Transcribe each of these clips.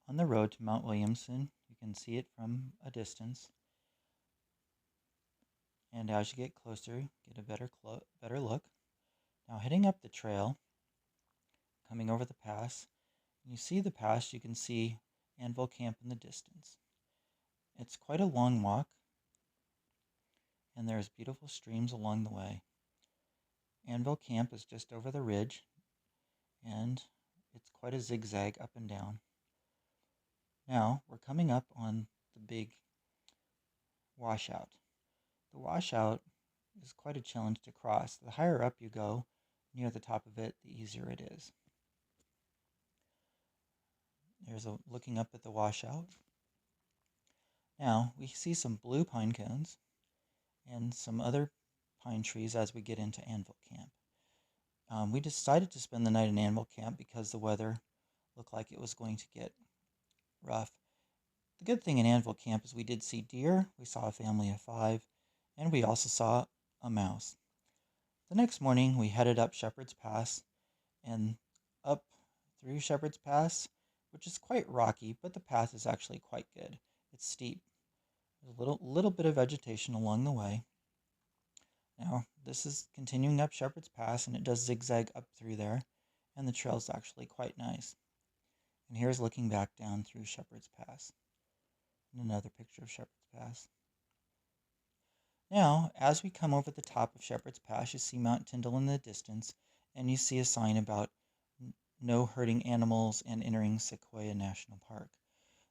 on the road to Mount Williamson. You can see it from a distance. And as you get closer, get a better look. Now heading up the trail, coming over the pass, and you see the pass, you can see Anvil Camp in the distance. It's quite a long walk, and there's beautiful streams along the way. Anvil Camp is just over the ridge, and it's quite a zigzag up and down. Now we're coming up on the big washout. The washout is quite a challenge to cross. The higher up you go near the top of it, the easier it is. There's a looking up at the washout. Now we see some blue pine cones and some other pine trees as we get into Anvil Camp. We decided to spend the night in Anvil Camp because the weather looked like it was going to get rough. The good thing in Anvil Camp is we did see deer, we saw a family of 5, and we also saw a mouse. The next morning we headed up Shepherd's Pass and up through Shepherd's Pass, which is quite rocky, but the path is actually quite good. It's steep. There's a little bit of vegetation along the way. Now, this is continuing up Shepherd's Pass, and it does zigzag up through there, and the trail is actually quite nice. And here's looking back down through Shepherd's Pass. And another picture of Shepherd's Pass. Now, as we come over the top of Shepherd's Pass, you see Mount Tyndall in the distance, and you see a sign about no hurting animals and entering Sequoia National Park.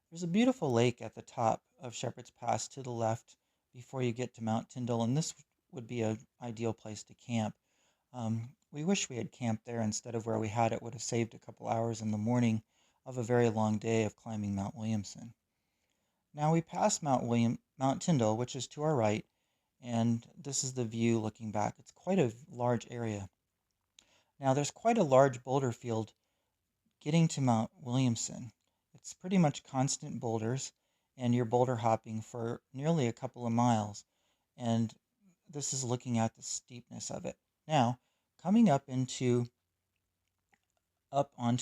There's a beautiful lake at the top of Shepherd's Pass to the left before you get to Mount Tyndall, and this would be an ideal place to camp. We wish we had camped there instead of where we had. It would have saved a couple hours in the morning of a very long day of climbing Mount Williamson. Now we pass Mount Tyndall, which is to our right, and this is the view looking back. It's quite a large area. Now there's quite a large boulder field getting to Mount Williamson. It's pretty much constant boulders, and you're boulder hopping for nearly a couple of miles, and this is looking at the steepness of it. Now, coming up onto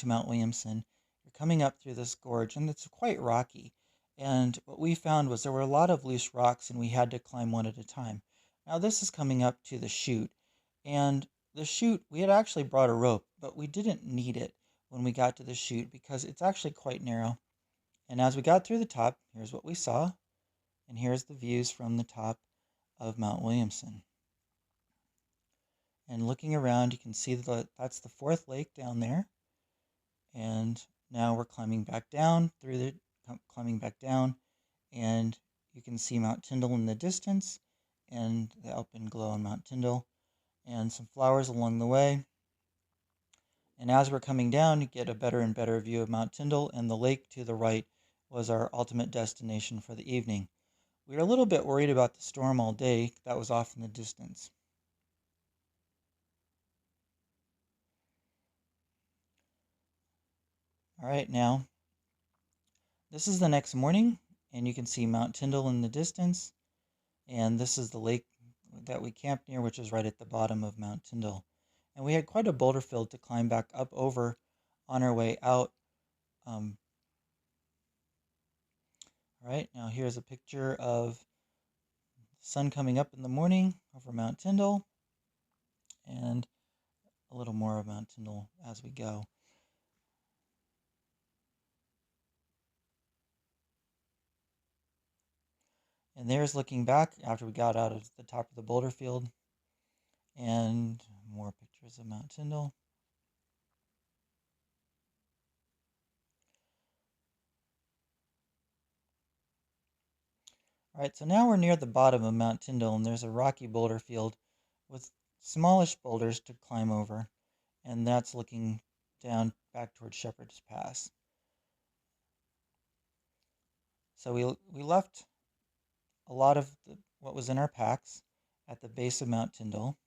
Mount Williamson, you're coming up through this gorge, and it's quite rocky. And what we found was there were a lot of loose rocks, and we had to climb one at a time. Now, this is coming up to the chute, and the chute, we had actually brought a rope, but we didn't need it when we got to the chute because it's actually quite narrow. And as we got through the top, here's what we saw, and here's the views from the top of Mount Williamson. And looking around, you can see that that's the 4th lake down there. And now we're climbing back down and you can see Mount Tyndall in the distance and the alpenglow on Mount Tyndall and some flowers along the way. And as we're coming down, you get a better and better view of Mount Tyndall, and the lake to the right was our ultimate destination for the evening. We were a little bit worried about the storm all day. That was off in the distance. All right, now, this is the next morning, and you can see Mount Tyndall in the distance, and this is the lake that we camped near, which is right at the bottom of Mount Tyndall. And we had quite a boulder field to climb back up over on our way out. All right, now here's a picture of the sun coming up in the morning over Mount Tyndall, and a little more of Mount Tyndall as we go. And there's looking back after we got out of the top of the boulder field, and more pictures of Mount Tyndall. All right, so now we're near the bottom of Mount Tyndall, and there's a rocky boulder field with smallish boulders to climb over, and that's looking down back towards Shepherd's Pass. So we left a lot of what was in our packs at the base of Mount Tyndall.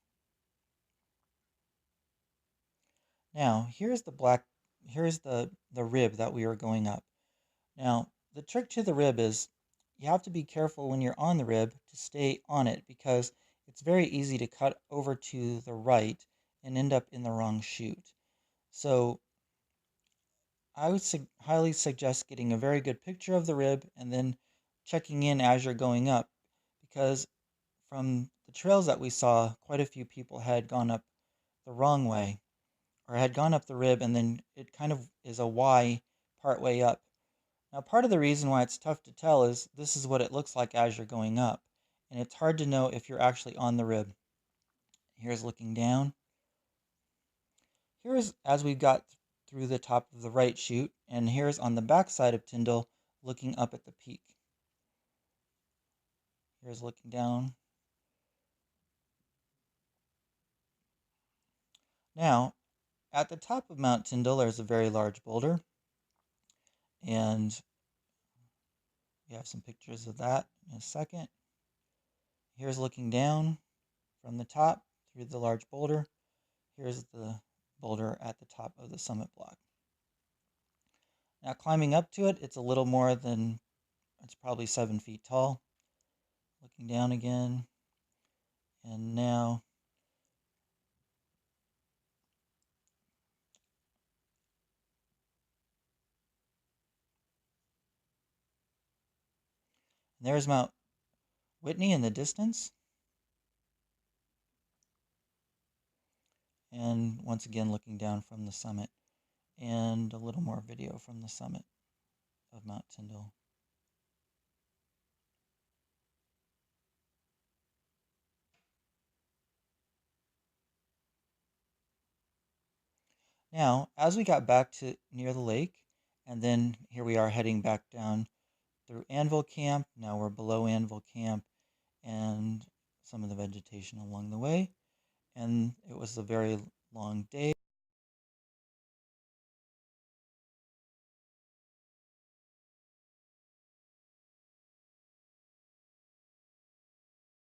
Now, here's the rib that we are going up. Now, the trick to the rib is you have to be careful when you're on the rib to stay on it because it's very easy to cut over to the right and end up in the wrong chute. So I would highly suggest getting a very good picture of the rib and then checking in as you're going up, because from the trails that we saw, quite a few people had gone up the wrong way, or had gone up the rib and then it kind of is a Y part way up. Now, part of the reason why it's tough to tell is this is what it looks like as you're going up, and it's hard to know if you're actually on the rib. Here's looking down. Here's as we got through the top of the right chute, and here's on the back side of Tyndall looking up at the peak. Here's looking down. Now, at the top of Mount Tyndall, there's a very large boulder, and we have some pictures of that in a second. Here's looking down from the top through the large boulder. Here's the boulder at the top of the summit block. Now, climbing up to it, it's a little more than, it's probably 7 feet tall. Looking down again, and now there's Mount Whitney in the distance. And once again, looking down from the summit, and a little more video from the summit of Mount Tyndall. Now, as we got back to near the lake, and then here we are heading back down through Anvil Camp. Now we're below Anvil Camp and some of the vegetation along the way. And it was a very long day.